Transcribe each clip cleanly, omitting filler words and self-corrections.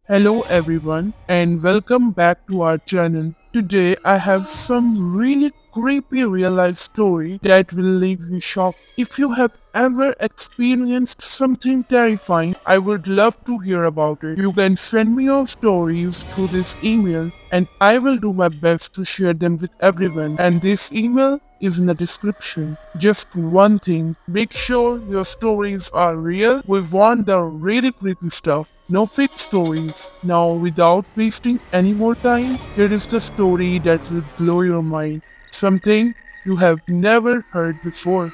Hello everyone and welcome back to our channel. Today I have some really creepy real life story that will leave you shocked. If you have ever experienced something terrifying, I would love to hear about it. You can send me your stories through this email and I will do my best to share them with everyone. And this email is in the description. Just one thing, make sure your stories are real. We want the really creepy stuff. No fake stories. Now, without wasting any more time, here is the story that will blow your mind. Something you have never heard before.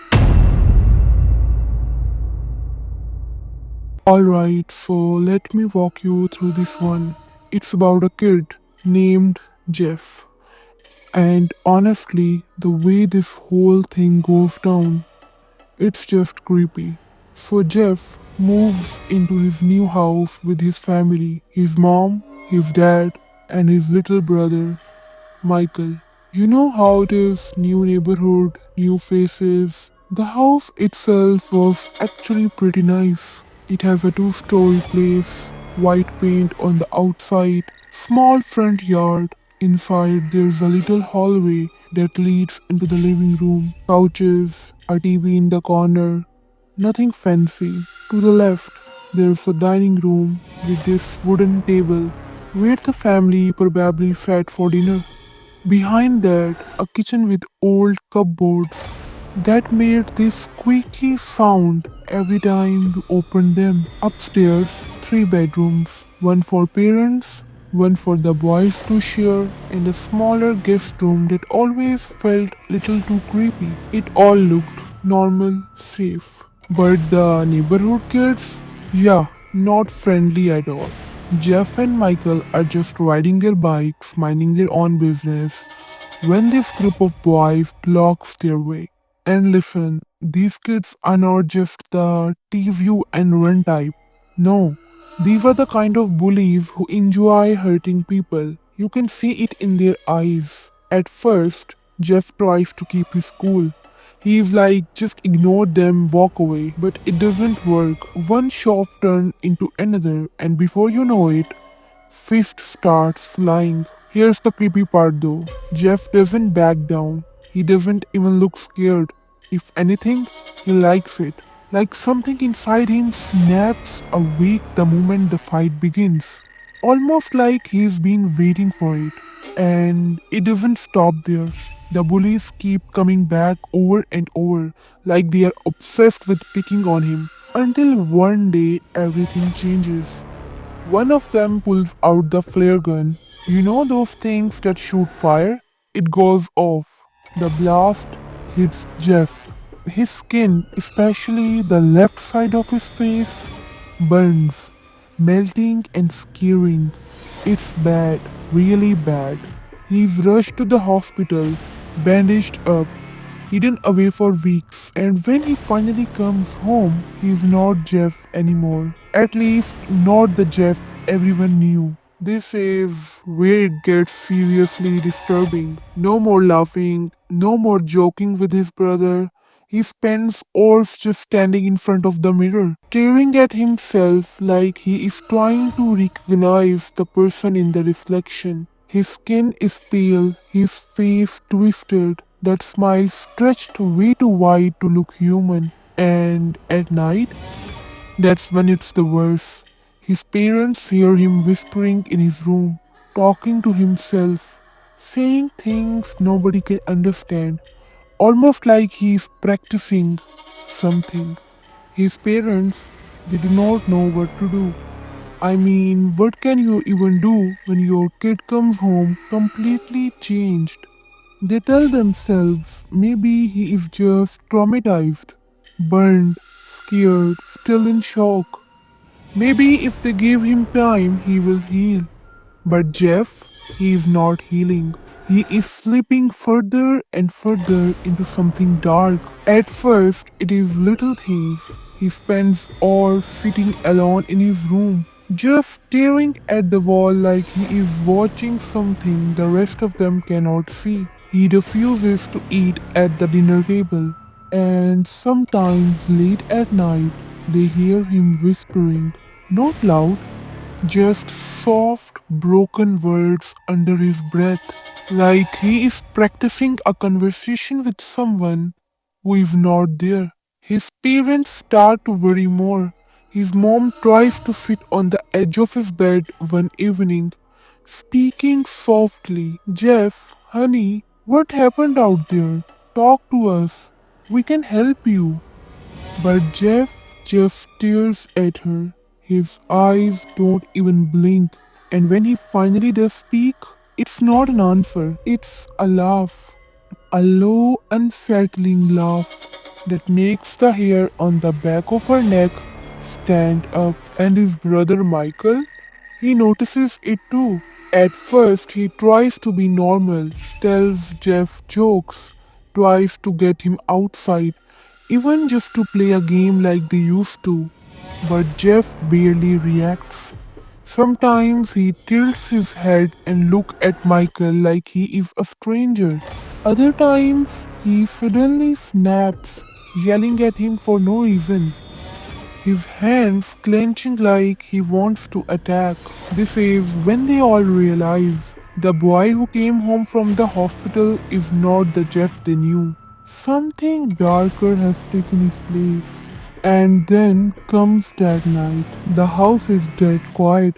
Alright, so let me walk you through this one. It's about a kid named Jeff. And honestly, the way this whole thing goes down, it's just creepy. So Jeff moves into his new house with his family, his mom, his dad, and his little brother, Michael. You know how it is, new neighborhood, new faces. The house itself was actually pretty nice. It has a two-story place, white paint on the outside, small front yard. Inside there's a little hallway that leads into the living room. Couches, a TV in the corner, nothing fancy. To the left, there's a dining room with this wooden table where the family probably sat for dinner. Behind that, a kitchen with old cupboards that made this squeaky sound every time you opened them. Upstairs, three bedrooms, one for parents, one for the boys to share, and a smaller guest room that always felt little too creepy. It all looked normal, safe. But the neighborhood kids? Yeah, not friendly at all. Jeff and Michael are just riding their bikes, minding their own business, when this group of boys blocks their way. And listen, these kids are not just the tease you and run type. No, these are the kind of bullies who enjoy hurting people. You can see it in their eyes. At first, Jeff tries to keep his cool. He's like, just ignore them, walk away. But it doesn't work. One shove turns into another, and before you know it, fist starts flying. Here's the creepy part though. Jeff doesn't back down. He doesn't even look scared. If anything, he likes it. Like something inside him snaps awake the moment the fight begins. Almost like he's been waiting for it. And it doesn't stop there. The bullies keep coming back over and over, like they are obsessed with picking on him. Until one day everything changes. One of them pulls out the flare gun. You know those things that shoot fire? It goes off. The blast hits Jeff. His skin, especially the left side of his face, burns, melting and scaring. It's bad, really bad. He's rushed to the hospital, bandaged up, hidden away for weeks, and when he finally comes home, he's not Jeff anymore. At least, not the Jeff everyone knew. This is where it gets seriously disturbing. No more laughing, no more joking with his brother. He spends hours just standing in front of the mirror, staring at himself like he is trying to recognize the person in the reflection. His skin is pale, his face twisted, that smile stretched way too wide to look human. And at night, that's when it's the worst. His parents hear him whispering in his room, talking to himself, saying things nobody can understand, almost like he's practicing something. His parents, they do not know what to do. I mean, what can you even do when your kid comes home completely changed? They tell themselves maybe he is just traumatized, burned, scared, still in shock. Maybe if they give him time, he will heal. But Jeff, he is not healing. He is slipping further and further into something dark. At first, it is little things. He spends hours sitting alone in his room, just staring at the wall like he is watching something the rest of them cannot see. He refuses to eat at the dinner table, and sometimes late at night, they hear him whispering, not loud, Just soft, broken words under his breath, like he is practicing a conversation with someone who is not there. His parents start to worry more. His mom tries to sit on the edge of his bed one evening, speaking softly. Jeff, honey, what happened out there? Talk to us. We can help you. But Jeff just stares at her. His eyes don't even blink. And when he finally does speak, it's not an answer, it's a laugh. A low, unsettling laugh that makes the hair on the back of her neck stand up. And his brother Michael, he notices it too. At first, he tries to be normal, tells Jeff jokes, tries to get him outside, even just to play a game like they used to. But Jeff barely reacts. Sometimes he tilts his head and looks at Michael like he is a stranger. Other times he suddenly snaps, yelling at him for no reason, his hands clenching like he wants to attack. This is when they all realize the boy who came home from the hospital is not the Jeff they knew. Something darker has taken his place. And then comes that night. The house is dead quiet.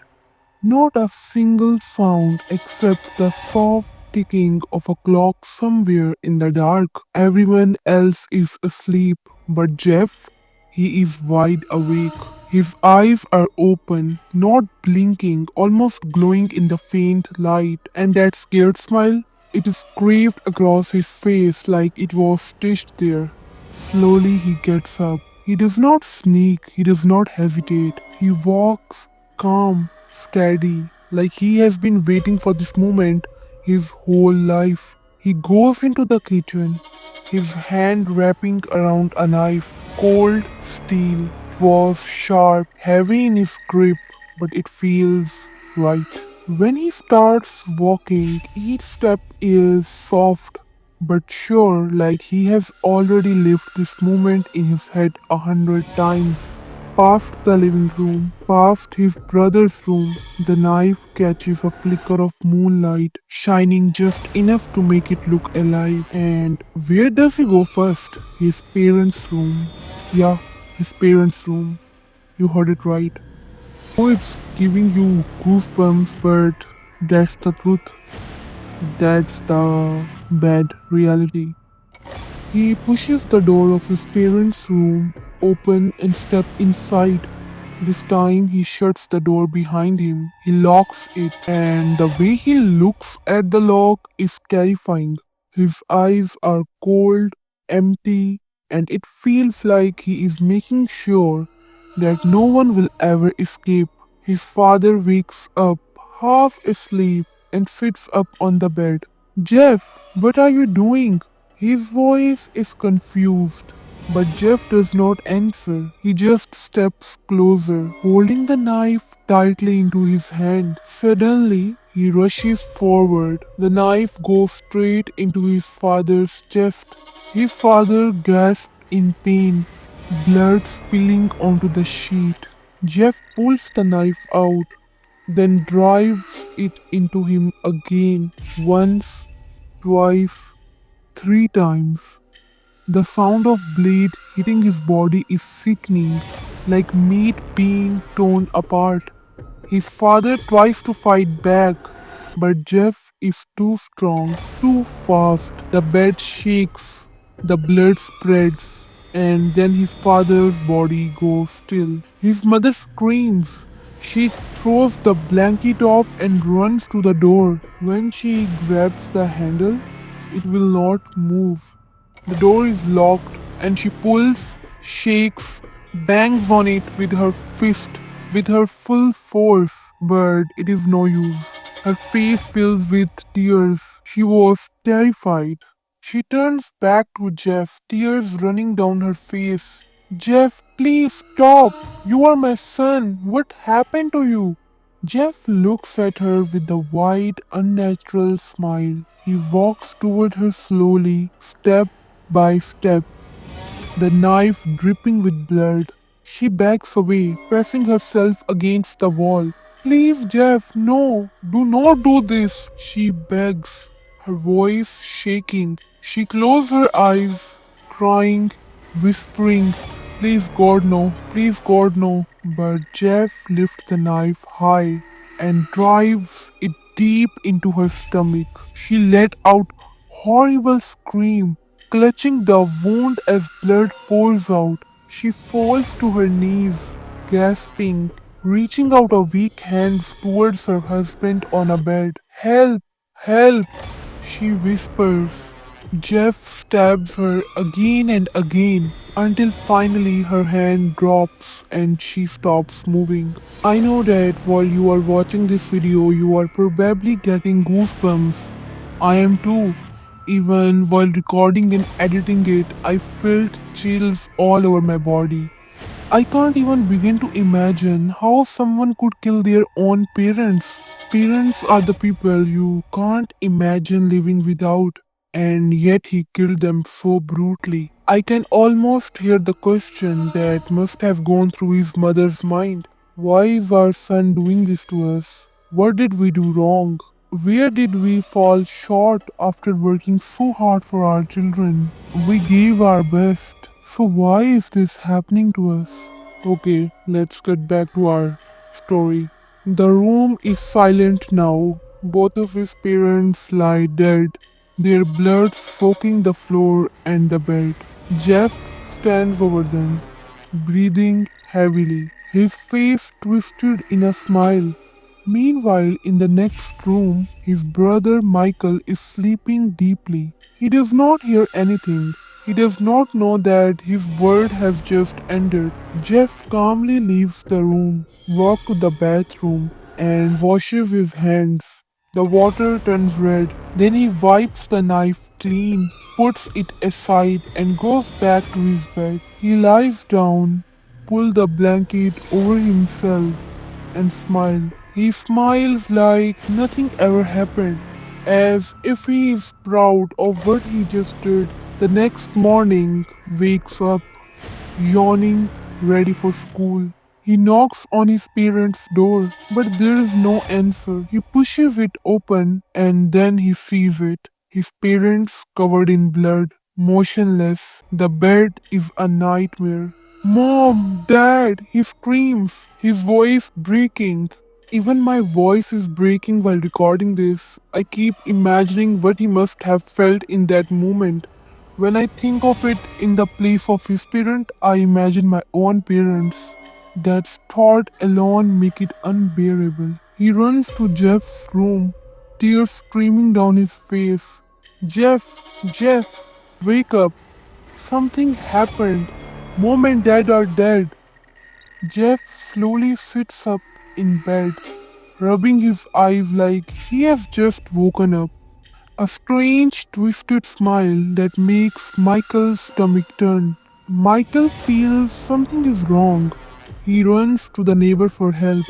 Not a single sound except the soft ticking of a clock somewhere in the dark. Everyone else is asleep, but Jeff, he is wide awake. His eyes are open, not blinking, almost glowing in the faint light, and that scared smile, it is carved across his face like it was stitched there. Slowly he gets up. He does not sneak, he does not hesitate. He walks calm, steady, like he has been waiting for this moment his whole life. He goes into the kitchen, his hand wrapping around a knife, cold steel. It was sharp, heavy in his grip, but it feels right. When he starts walking, each step is soft but sure, like he has already lived this moment in his head 100 times. Past the living room, past his brother's room, the knife catches a flicker of moonlight, shining just enough to make it look alive. And where does he go first? His parents' room. Yeah, his parents' room. You heard it right. Oh, it's giving you goosebumps, but that's the truth. That's the bad reality. He pushes the door of his parents' room open and steps inside. This time he shuts the door behind him. He locks it, and the way he looks at the lock is terrifying. His eyes are cold, empty, and it feels like he is making sure that no one will ever escape. His father wakes up, half asleep, and sits up on the bed. Jeff, what are you doing? His voice is confused, but Jeff does not answer. He just steps closer, holding the knife tightly into his hand. Suddenly, he rushes forward. The knife goes straight into his father's chest. His father gasps in pain, blood spilling onto the sheet. Jeff pulls the knife out, then drives it into him again, once, twice, 3 times. The sound of blade hitting his body is sickening, like meat being torn apart. His father tries to fight back, but Jeff is too strong, too fast. The bed shakes, the blood spreads, and then his father's body goes still. His mother screams. She throws the blanket off and runs to the door. When she grabs the handle, it will not move. The door is locked and she pulls, shakes, bangs on it with her fist with her full force, but it is no use. Her face fills with tears. She was terrified. She turns back to Jeff, tears running down her face. Jeff, please stop. You are my son. What happened to you? Jeff looks at her with a wide, unnatural smile. He walks toward her slowly, step by step, the knife dripping with blood. She backs away, pressing herself against the wall. Please, Jeff, no, do not do this, she begs, her voice shaking. She closes her eyes, crying, whispering, please, God, no, please, God, no. But Jeff lifts the knife high and drives it deep into her stomach. She let out horrible scream, clutching the wound as blood pours out. She falls to her knees, gasping, reaching out a weak hands towards her husband on a bed. Help! Help! She whispers. Jeff stabs her again and again until finally her hand drops and she stops moving. I know that while you are watching this video, you are probably getting goosebumps. I am too. Even while recording and editing it, I felt chills all over my body. I can't even begin to imagine how someone could kill their own parents. Parents are the people you can't imagine living without, and yet he killed them so brutally. I can almost hear the question that must have gone through his mother's mind. Why is our son doing this to us? What did we do wrong? Where did we fall short after working so hard for our children? We gave our best. So why is this happening to us? Okay, let's get back to our story. The room is silent now. Both of his parents lie dead, their blood soaking the floor and the bed. Jeff stands over them, breathing heavily, his face twisted in a smile. Meanwhile, in the next room, his brother Michael is sleeping deeply. He does not hear anything. He does not know that his world has just ended. Jeff calmly leaves the room, walks to the bathroom, and washes his hands. The water turns red. Then he wipes the knife clean, puts it aside, and goes back to his bed. He lies down, pulls the blanket over himself, and smiles. He smiles like nothing ever happened, as if he is proud of what he just did. The next morning, wakes up, yawning, ready for school. He knocks on his parents' door, but there is no answer. He pushes it open and then he sees it. His parents covered in blood, motionless. The bed is a nightmare. Mom, Dad, he screams, his voice breaking. Even my voice is breaking while recording this. I keep imagining what he must have felt in that moment. When I think of it in the place of his parent, I imagine my own parents. That thought alone make it unbearable. He runs to Jeff's room, tears streaming down his face. Jeff, wake up. Something happened. Mom and Dad are dead. Jeff slowly sits up in bed, rubbing his eyes like he has just woken up. A strange, twisted smile that makes Michael's stomach turn. Michael feels something is wrong. He runs to the neighbor for help.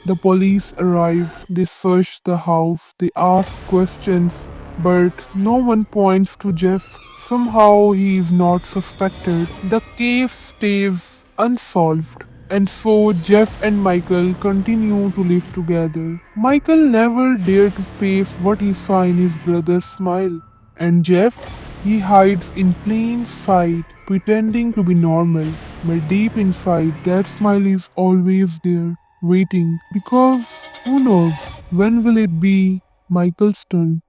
The police arrive, they search the house, they ask questions, but no one points to Jeff. Somehow he is not suspected. The case stays unsolved. And so Jeff and Michael continue to live together. Michael never dared to face what he saw in his brother's smile. And Jeff, he hides in plain sight, pretending to be normal. But deep inside, that smile is always there, waiting. Because who knows, when will it be Michael's turn?